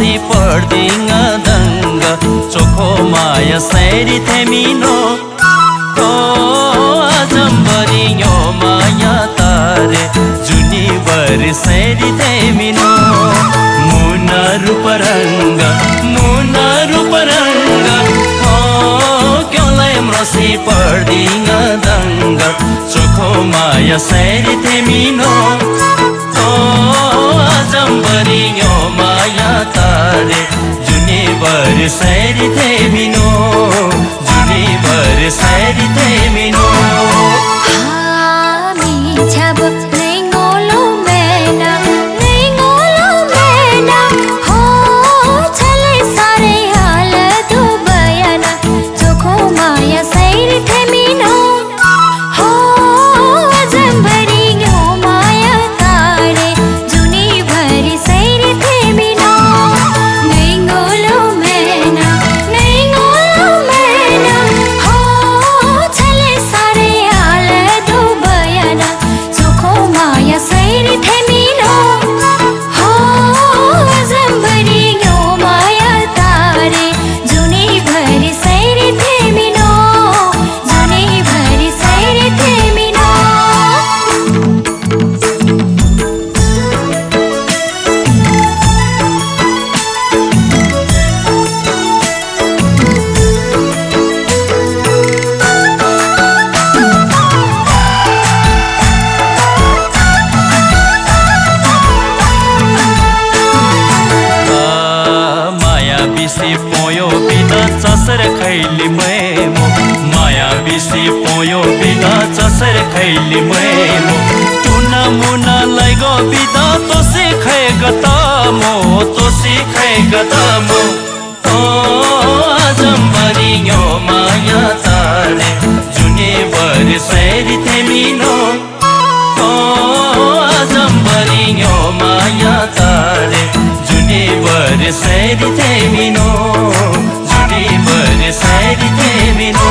Rosy पर्दिङ दङ्ग चोखो माया सैरी थेमिनो ओ अजम्बरियो माया तारे जुनी बरी सैरी थेमिनो मुना रूप रंग हो क्योंलाई रोसी पर्दिङ दङ्ग चोखो माया सैरी थेमिनो अजम्बरियो माया तारे जुनी बरी सैरी थेमिनो जुनी बरी सैरी थेमिनो पोयो बिना चसर खैली मैमो माया बिसी पोयो बिना चसर खैली मैमो टुना मुना लैगो बिदा तोसी खै गतामो ओ अजम्बरियो माया तारे जुनी बरी सैरी थेमिनो ओ अजम्बरियो माया तारे जुनी बरी सैरी थेमिनो जुनी बरी सैरी थेमिनो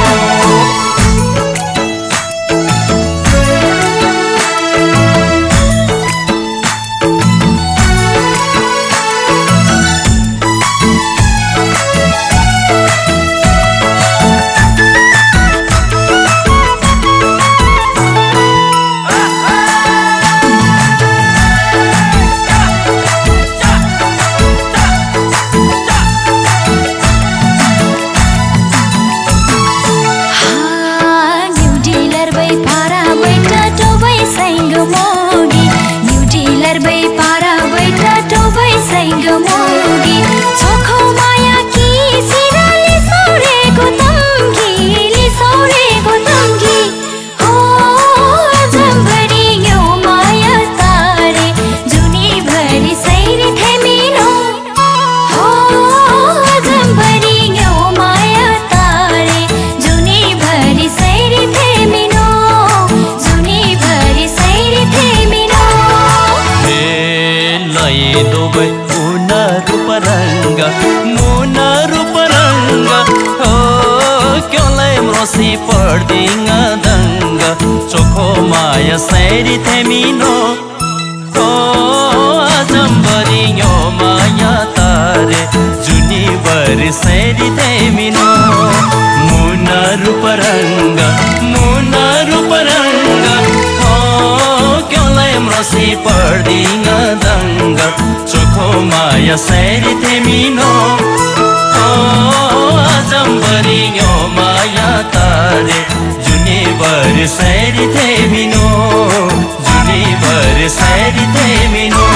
मुना रूप रंग हो क्योंलाई रोसी पर्दिङ दङ्ग चोखो माया सैरी थेमिनो ओ अजम्बरियो माया तारे जुनी बरी सैरी थेमिनो मुना रूप रंग हो क्योंलाई रोसी पर्दिङ दङ्ग चोखो माया सैरी थेमिनो ओ अजम्बरियो माया तारे जुनी बरी सैरी थेमिनो जुनी बरी सैरी थेमिनो